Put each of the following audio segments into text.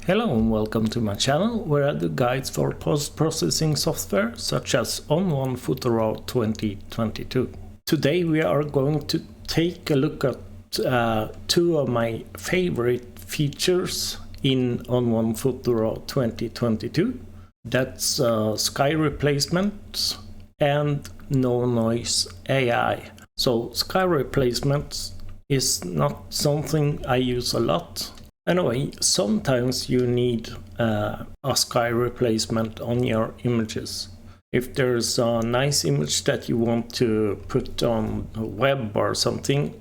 Hello and welcome to my channel, where I do guides for post-processing software such as ON1 Photo Raw 2022. Today we are going to take a look at two of my favorite features in ON1 Photo Raw 2022. That's sky replacement and no noise AI. So sky replacement is not something I use a lot. Anyway, sometimes you need a sky replacement on your images. If there's a nice image that you want to put on the web or something,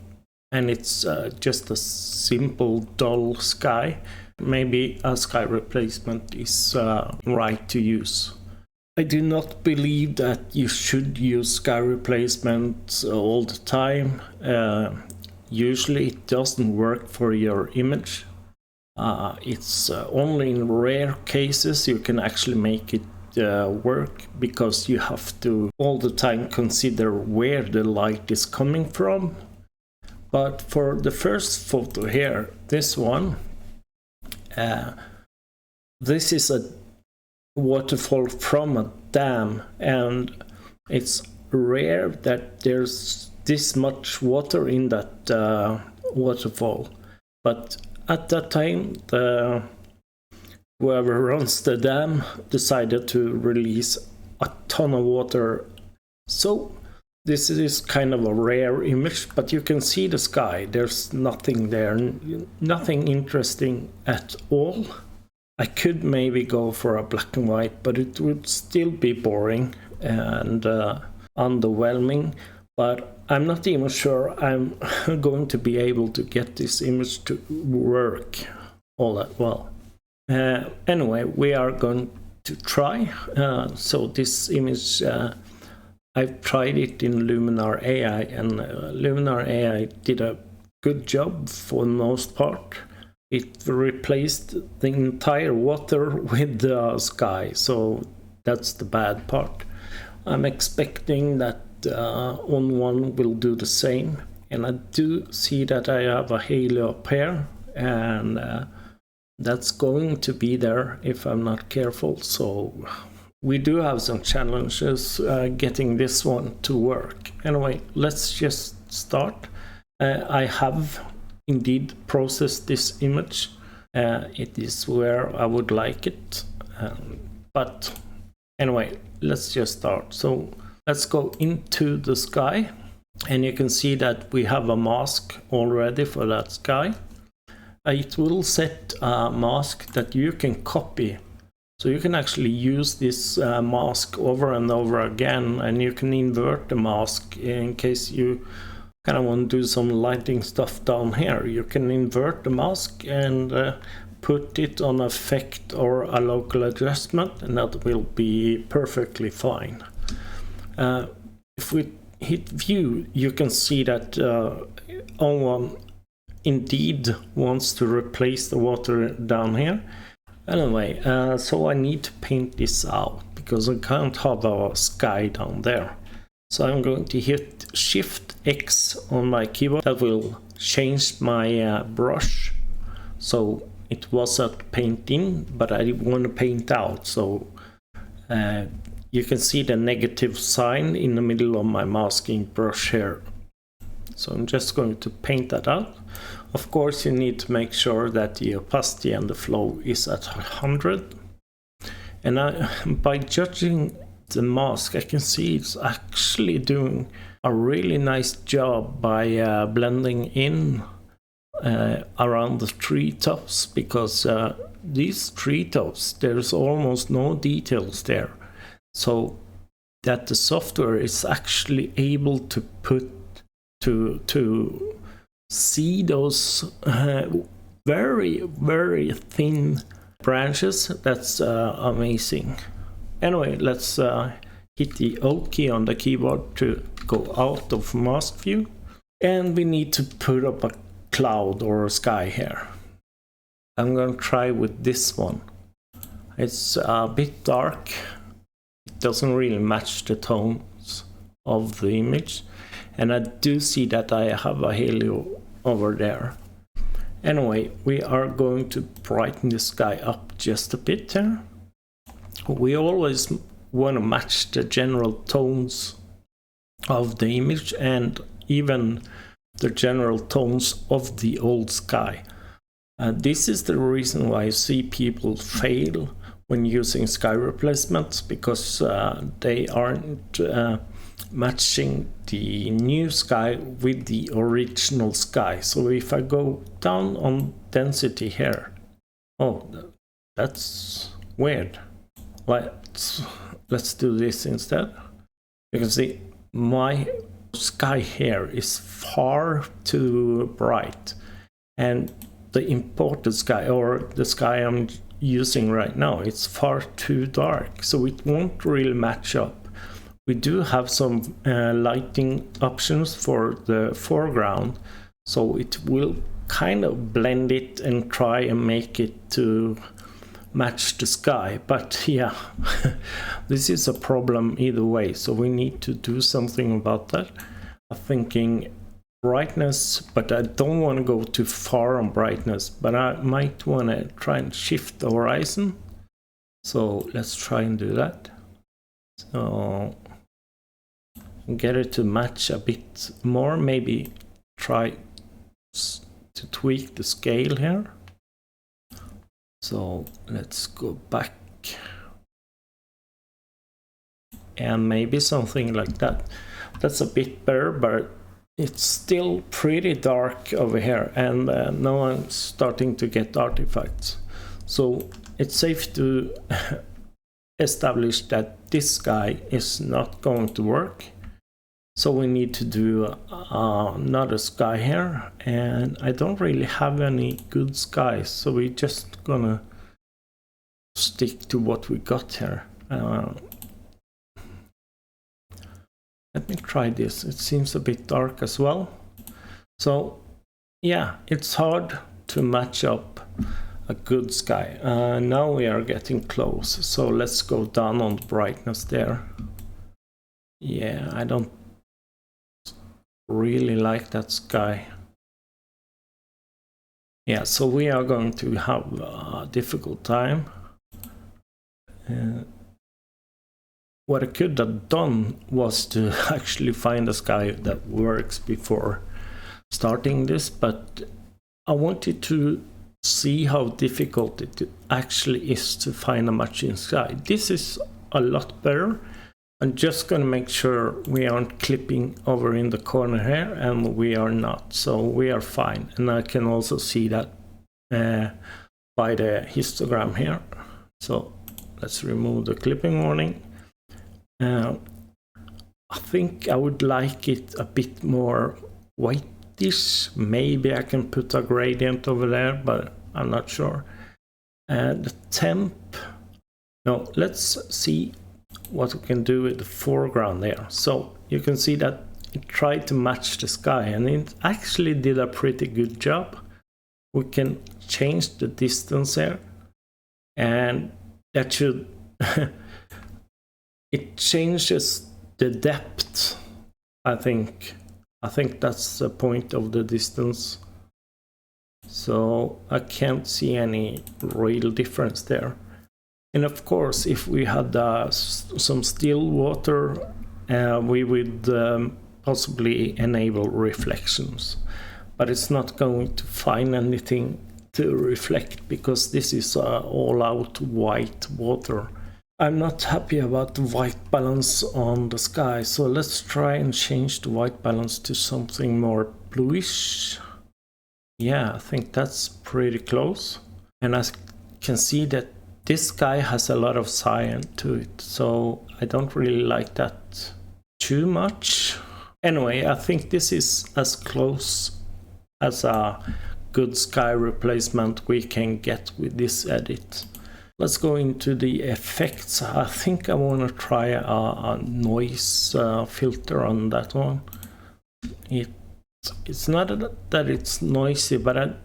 and it's just a simple dull sky, maybe a sky replacement is right to use. I do not believe that you should use sky replacement all the time. Usually it doesn't work for your image. It's only in rare cases you can actually make it work, because you have to all the time consider where the light is coming from. But for the first photo here, this one, this is a waterfall from a dam, and it's rare that there's this much water in that waterfall. But at that time, whoever runs the dam decided to release a ton of water. So this is kind of a rare image, but you can see the sky. There's nothing there, nothing interesting at all. I could maybe go for a black and white, but it would still be boring and underwhelming. But I'm not even sure I'm going to be able to get this image to work all that well. Anyway, we are going to try. So this image, I've tried it in Luminar Ai, and Luminar Ai did a good job for the most part. It replaced the entire water with the sky, so that's the bad part. I'm expecting that ON1 will do the same, and I do see that I have a halo up here, and that's going to be there if I'm not careful. So we do have some challenges getting this one to work. Anyway, let's just start. I have indeed processed this image. It is where I would like it, but anyway, let's just start. So let's go into the sky, and you can see that we have a mask already for that sky. It will set a mask that you can copy, so you can actually use this mask over and over again, and you can invert the mask in case you kind of want to do some lighting stuff down here. You can invert the mask and put it on effect or a local adjustment, and that will be perfectly fine. If we hit view, you can see that ON1 indeed wants to replace the water down here. Anyway, so I need to paint this out, because I can't have a sky down there. So I'm going to hit Shift X on my keyboard. That will change my brush. So it was at paint in, but I want to paint out. So you can see the negative sign in the middle of my masking brush here. So I'm just going to paint that out. Of course, you need to make sure that the opacity and the flow is at 100. And by judging the mask, I can see it's actually doing a really nice job by blending in around the treetops, because these treetops, there's almost no details there. So that the software is actually able to put to see those very, very thin branches. That's amazing. Anyway, let's hit the O key on the keyboard to go out of mask view, and we need to put up a cloud or a sky here. I'm going to try with this one. It's a bit dark. It doesn't really match the tones of the image, and I do see that I have a halo over there. Anyway, we are going to brighten the sky up just a bit here. We always want to match the general tones of the image and even the general tones of the old sky. This is the reason why I see people fail when using sky replacements, because they aren't matching the new sky with the original sky. So if I go down on density here, oh, that's weird. Let's do this instead. You can see my sky here is far too bright, and the imported sky, or the sky I'm using right now, it's far too dark, so it won't really match up. We do have some lighting options for the foreground, so it will kind of blend it and try and make it to match the sky. But yeah, this is a problem either way, so we need to do something about that. I'm thinking brightness, but I don't want to go too far on brightness, but I might want to try and shift the horizon. So let's try and do that. So get it to match a bit more, maybe try to tweak the scale here. So let's go back and maybe something like that. That's a bit better, but it's still pretty dark over here, and now I'm starting to get artifacts. So it's safe to establish that this sky is not going to work. So we need to do another sky here, and I don't really have any good skies, so we're just gonna stick to what we got here. Let me try this. It seems a bit dark as well. So yeah, it's hard to match up a good sky. Now we are getting close, so let's go down on the brightness there. Yeah, I don't really like that sky. Yeah, so we are going to have a difficult time. What I could have done was to actually find a sky that works before starting this, but I wanted to see how difficult it actually is to find a matching sky. This is a lot better. I'm just going to make sure we aren't clipping over in the corner here, and we are not, so we are fine. And I can also see that by the histogram here. So let's remove the clipping warning. I think I would like it a bit more whitish. Maybe I can put a gradient over there, but I'm not sure. The temp, no, let's see what we can do with the foreground there. So you can see that it tried to match the sky, and it actually did a pretty good job. We can change the distance here, and that should it changes the depth. I think that's the point of the distance. So I can't see any real difference there. And of course, if we had some still water, we would possibly enable reflections. But it's not going to find anything to reflect, because this is all out white water. I'm not happy about the white balance on the sky, so let's try and change the white balance to something more bluish. Yeah, I think that's pretty close. And I can see that this sky has a lot of cyan to it, so I don't really like that too much. Anyway, I think this is as close as a good sky replacement we can get with this edit. Let's go into the effects. I think I want to try a noise filter on that one. It's not that it's noisy, but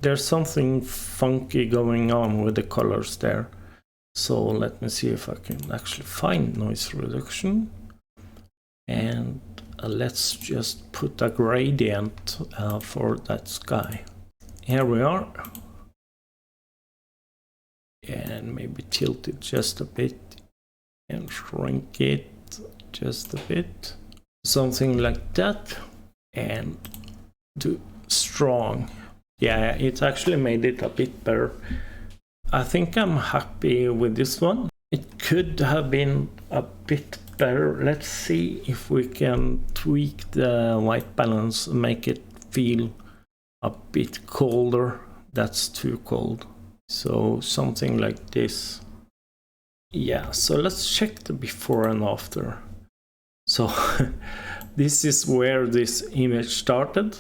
there's something funky going on with the colors there. So let me see if I can actually find noise reduction. And let's just put a gradient for that sky. here we are. And maybe tilt it just a bit and shrink it just a bit. Something like that. And do strong. Yeah, it actually made it a bit better. I think I'm happy with this one. It could have been a bit better. Let's see if we can tweak the white balance and make it feel a bit colder. That's too cold. So something like this. Yeah, so let's check the before and after. So this is where this image started.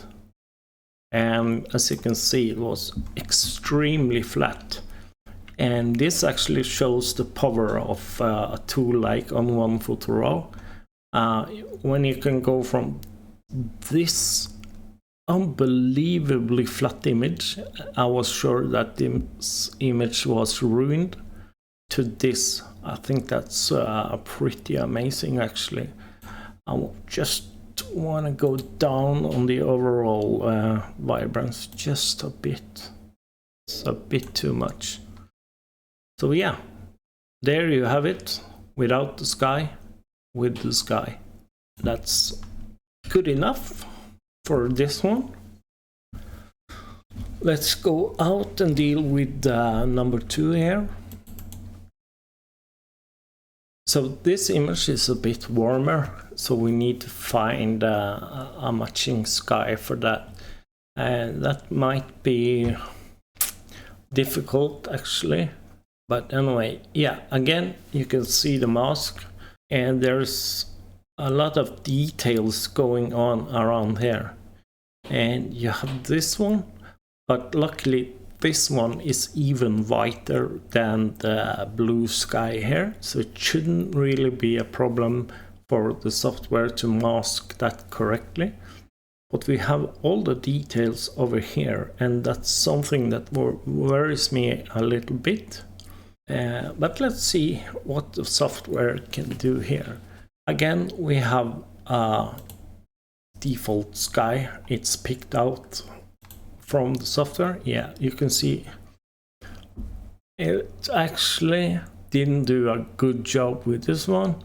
And as you can see, it was extremely flat. And this actually shows the power of a tool like ON1 Photo Raw. When you can go from this unbelievably flat image, I was sure that this image was ruined, to this. I think that's pretty amazing actually. I just want to go down on the overall vibrance just a bit. It's a bit too much. So yeah, there you have it, without the sky, with the sky. That's good enough for this one. Let's go out and deal with number 2 here. So this image is a bit warmer, so we need to find a matching sky for that. And that might be difficult actually. But anyway, yeah, again, you can see the mask and there's a lot of details going on around here. And you have this one, but luckily this one is even whiter than the blue sky here. So it shouldn't really be a problem for the software to mask that correctly. But we have all the details over here, and that's something that worries me a little bit. But let's see what the software can do here. Again, we have a default sky. It's picked out from the software. Yeah, you can see it actually didn't do a good job with this one,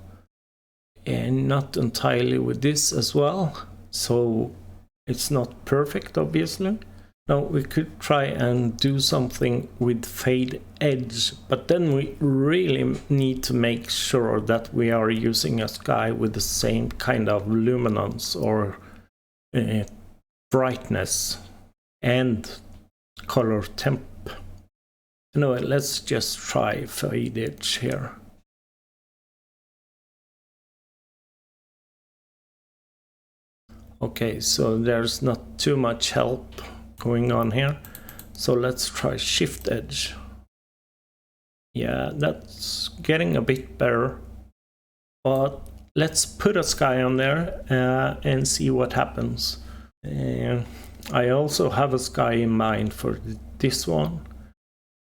and not entirely with this as well. So it's not perfect, obviously. Now we could try and do something with fade edge, but then we really need to make sure that we are using a sky with the same kind of luminance or brightness and color temp. Anyway, let's just try fade edge here. Okay, so there's not too much help going on here, so let's try shift edge. Yeah, that's getting a bit better, but let's put a sky on there and see what happens. I also have a sky in mind for this one.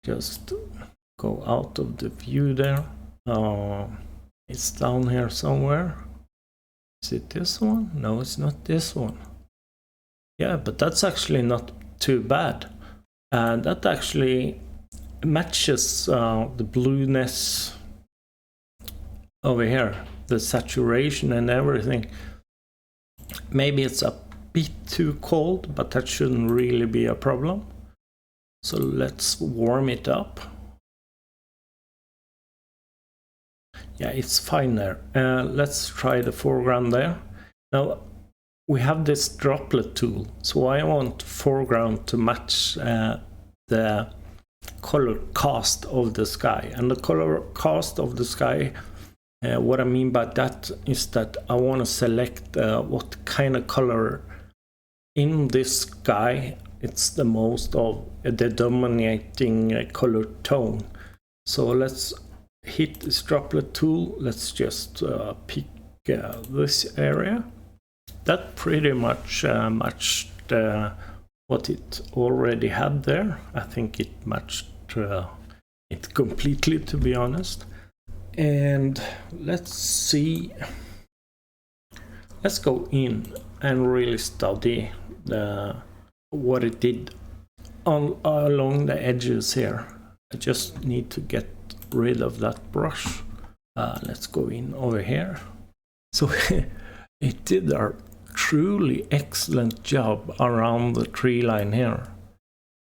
Just go out of the view there. It's down here somewhere. Is it this one? No, it's not this one. Yeah, but that's actually not too bad. And that actually matches the blueness over here, the saturation and everything. Maybe it's a bit too cold, but that shouldn't really be a problem. So let's warm it up. Yeah, it's fine there. Let's try the foreground there. Now we have this Droplet Tool, so I want foreground to match the color cast of the sky. And the color cast of the sky, what I mean by that is that I want to select what kind of color in this sky it's the most of the dominating color tone. So let's hit this Droplet Tool. Let's just pick this area. That pretty much matched what it already had there. I think it matched it completely, to be honest. And let's see. Let's go in and really study what it did along the edges here. I just need to get rid of that brush. Let's go in over here. So it did a truly excellent job around the tree line here.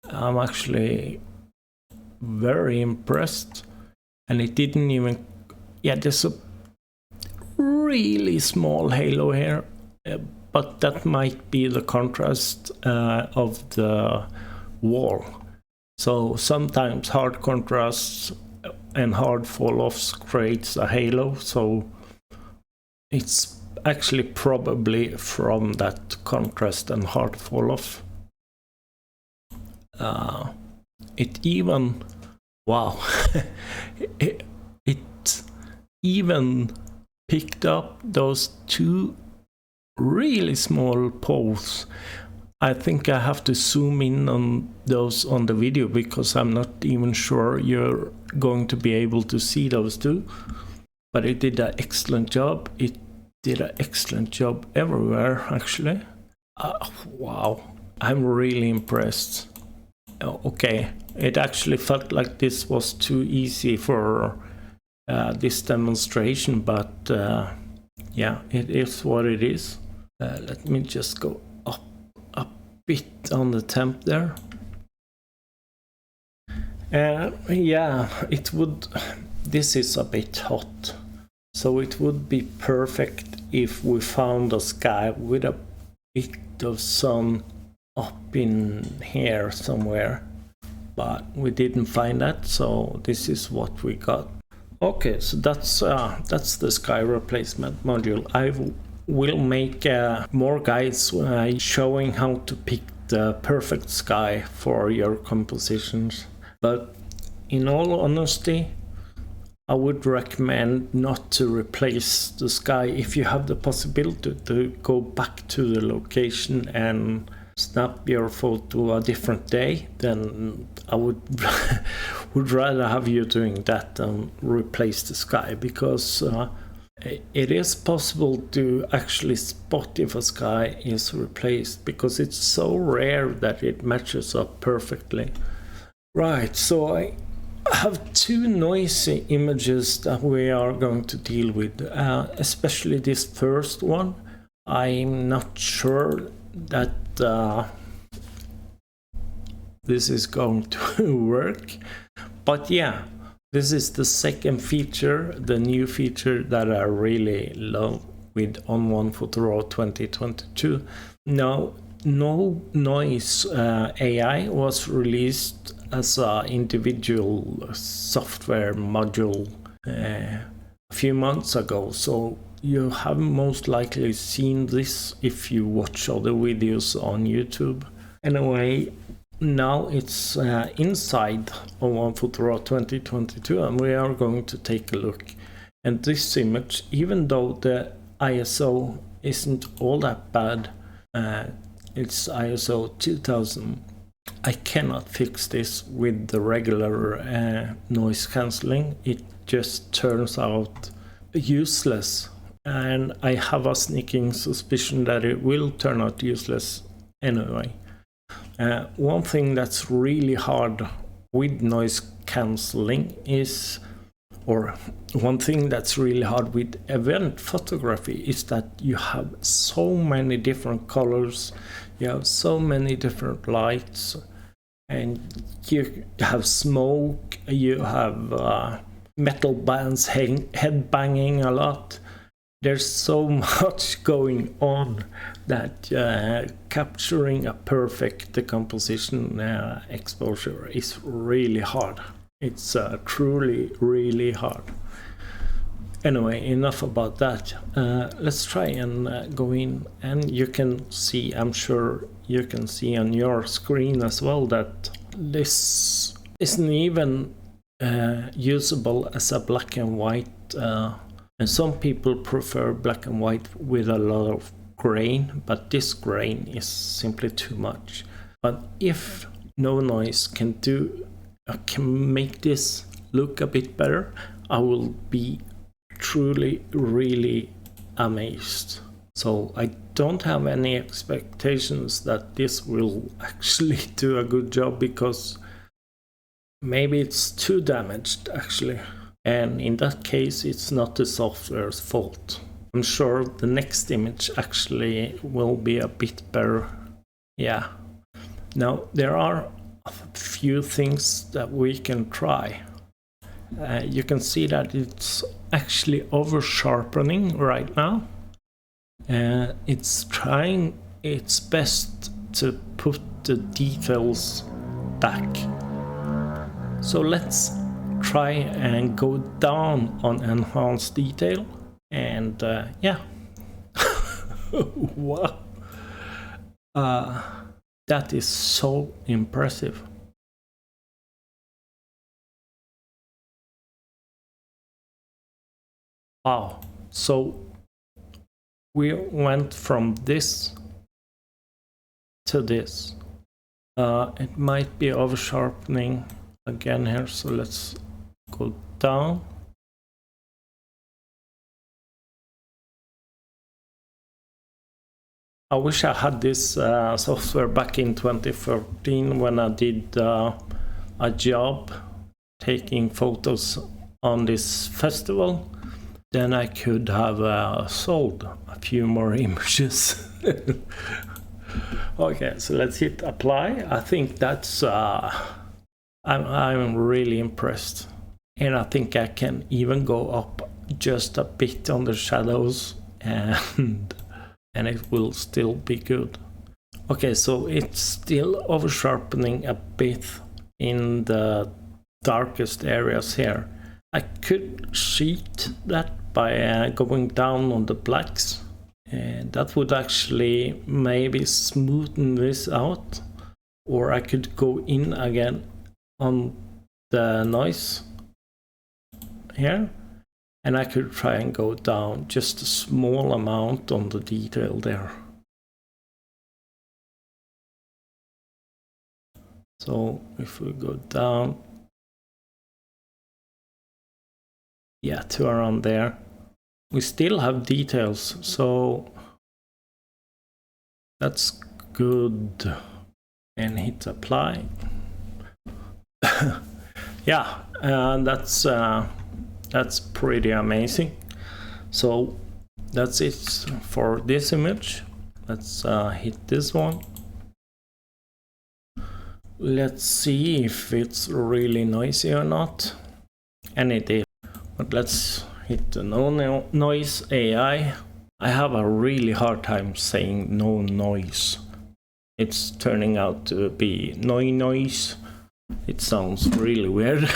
I'm actually very impressed. And it didn't even, yeah, there's a really small halo here, but that might be the contrast of the wall. So sometimes hard contrasts and hard fall-offs creates a halo, so it's actually probably from that contrast and hard fall-off. It even, wow, it even picked up those two really small poles. I think I have to zoom in on those on the video because I'm not even sure you're going to be able to see those two. But it did an excellent job. It did an excellent job everywhere, actually. Wow, I'm really impressed. Okay, it actually felt like this was too easy for this demonstration, but yeah, it is what it is. Let me just go up a bit on the temp there. Yeah, it would, this is a bit hot, so it would be perfect if we found a sky with a bit of sun up in here somewhere, but we didn't find that, so this is what we got. Okay, so that's the sky replacement module. I will make more guides showing how to pick the perfect sky for your compositions, but in all honesty, I would recommend not to replace the sky. If you have the possibility to go back to the location and snap your photo a different day, then I would rather have you doing that than replace the sky, because it is possible to actually spot if a sky is replaced, because it's so rare that it matches up perfectly. Right, so I have two noisy images that we are going to deal with, especially this first one. I'm not sure that this is going to work, but yeah, this is the second feature, the new feature that I really love with ON1 Photo Raw 2022. Now, No Noise AI was released as an individual software module a few months ago, so you have most likely seen this if you watch other videos on YouTube. Anyway, now it's inside ON1 Photo Raw 2022, and we are going to take a look. And this image, even though the ISO isn't all that bad, it's ISO 2000, I cannot fix this with the regular noise cancelling. It just turns out useless, and I have a sneaking suspicion that it will turn out useless anyway. One thing that's really hard with noise cancelling is, or one thing that's really hard with event photography is that you have so many different colors, you have so many different lights, and you have smoke, you have metal bands head banging a lot. There's so much going on that capturing a perfect decomposition exposure is really hard. It's truly really hard. Anyway, enough about that. Let's try and go in, and you can see, I'm sure you can see on your screen as well, that this isn't even usable as a black and white. And some people prefer black and white with a lot of grain, but this grain is simply too much. But if No Noise can make this look a bit better, I will be truly really amazed. So I don't have any expectations that this will actually do a good job, because maybe it's too damaged actually. And in that case, it's not the software's fault. I'm sure the next image actually will be a bit better. Yeah. Now, there are a few things that we can try. You can see that it's actually over sharpening right now. It's trying its best to put the details back. So let's try and go down on enhanced detail, and yeah. Wow, that is so impressive. Wow, so we went from this to this. It might be over sharpening again here, so let's go down. I wish I had this software back in 2013 when I did a job taking photos on this festival. Then I could have sold a few more images. Okay, so let's hit apply. I think that's I'm really impressed, and I think I can even go up just a bit on the shadows, and it will still be good. Okay, so it's still over sharpening a bit in the darkest areas here. I could cheat that by going down on the blacks, and that would actually maybe smoothen this out, or I could go in again on the noise here, and I could try and go down just a small amount on the detail there. So if we go down, yeah, to around there, we still have details, so that's good. And hit apply. Yeah, that's pretty amazing. So that's it for this image. Let's hit this one. Let's see if it's really noisy or not, and it is. But let's hit the no noise AI. I have a really hard time saying no noise. It's turning out to be noise. It sounds really weird.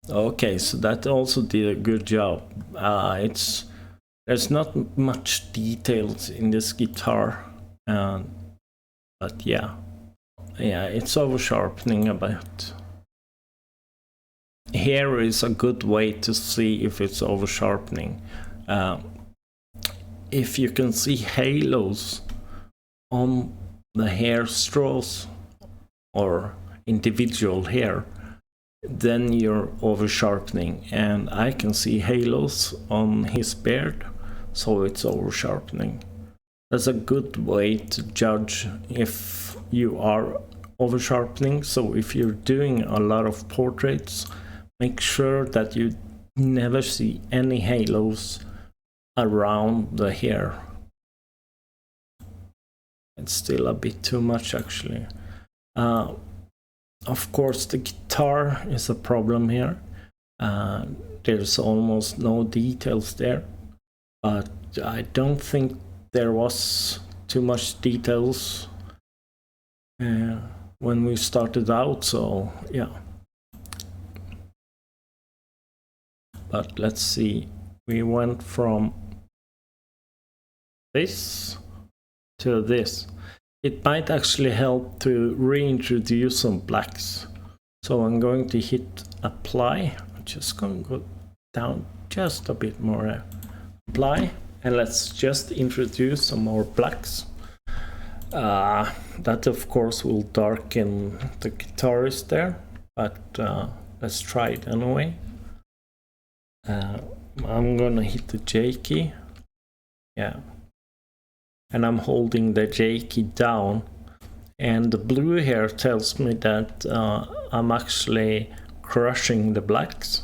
Okay, so that also did a good job. There's not much details in this guitar, but yeah, it's over sharpening a bit. Here is a good way to see if it's over sharpening. If you can see halos on the hair straws or individual hair, then you're over sharpening, and I can see halos on his beard, so it's over sharpening. That's a good way to judge if you are over sharpening. So if you're doing a lot of portraits, make sure that you never see any halos around the hair. It's still a bit too much actually. Of course, the guitar is a problem here. There's almost no details there, but I don't think there was too much details when we started out, so yeah. But let's see, we went from this to this. It might actually help to reintroduce some blacks. So I'm going to hit apply. I'm just going to go down just a bit more. Apply, and let's just introduce some more blacks. That of course will darken the guitarist there, but let's try it anyway. I'm gonna hit the J key Yeah. And I'm holding the J key down, and the blue here tells me that I'm actually crushing the blacks.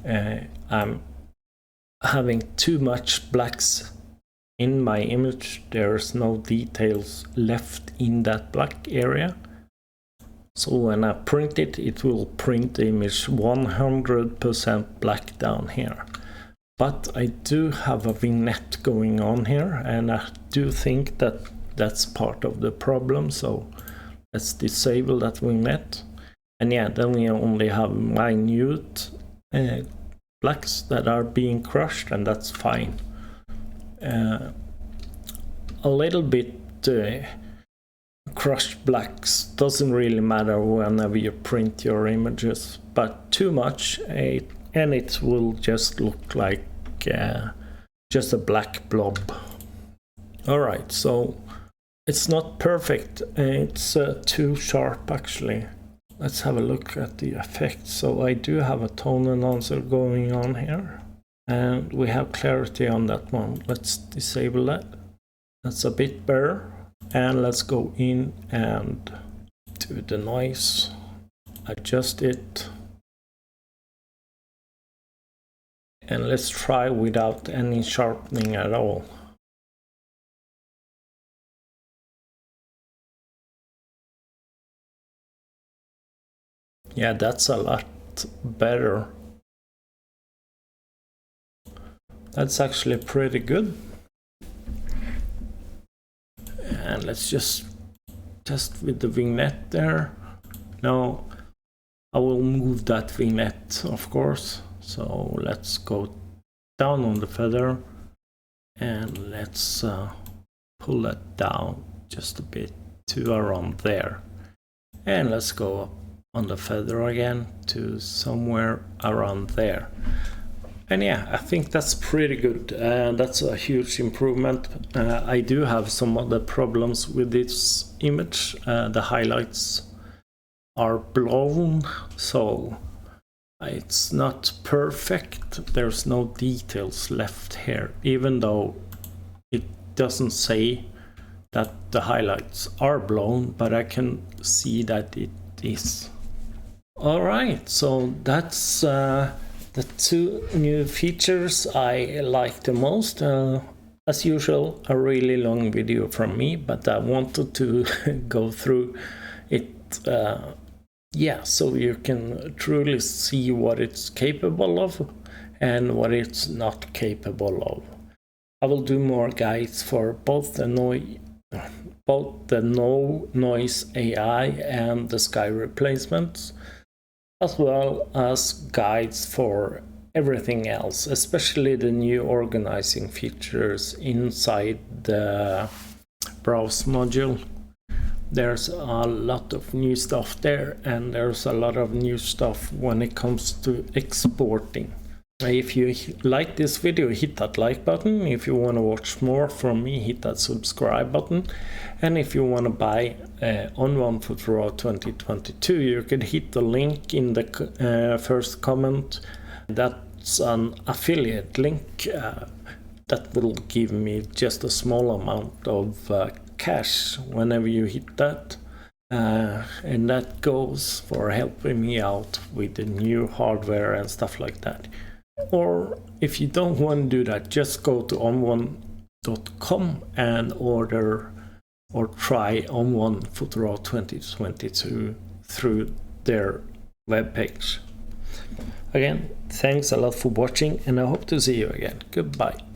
I'm having too much blacks in my image. There's no details left in that black area. So when I print it, it will print the image 100% black down here. But I do have a vignette going on here, and I do think that that's part of the problem. So let's disable that vignette. And yeah, then we only have minute blacks that are being crushed, and that's fine. A little bit crushed blacks doesn't really matter whenever you print your images, but too much and it will just look like just a black blob. Alright, so it's not perfect, it's too sharp actually. Let's have a look at the effect. So I do have a tone enhancer going on here, and we have clarity on that one. Let's disable that. That's a bit better. And let's go in and do the noise, adjust it, and let's try without any sharpening at all. Yeah, that's a lot better. That's actually pretty good. And let's just test with the vignette there. Now I will move that vignette, of course. So let's go down on the feather and let's pull that down just a bit to around there. And let's go up on the feather again to somewhere around there. And yeah, I think that's pretty good. That's a huge improvement. I do have some other problems with this image. The highlights are blown, so it's not perfect. There's no details left here, even though it doesn't say that the highlights are blown, but I can see that it is. Alright, so that's the two new features I like the most. As usual, a really long video from me, but I wanted to go through it, yeah, so you can truly see what it's capable of and what it's not capable of. I will do more guides for both the no noise AI and the sky replacements, as well as guides for everything else, especially the new organizing features inside the browse module. There's a lot of new stuff there, and there's a lot of new stuff when it comes to exporting. If you like this video, hit that like button. If you want to watch more from me, hit that subscribe button. And if you want to buy ON1 Photo Raw 2022, you could hit the link in the first comment. That's an affiliate link that will give me just a small amount of cash whenever you hit that. And that goes for helping me out with the new hardware and stuff like that. Or if you don't want to do that, just go to on1.com and order or try ON1 Photo Raw 2022 through their webpage. Again, thanks a lot for watching, and I hope to see you again. Goodbye.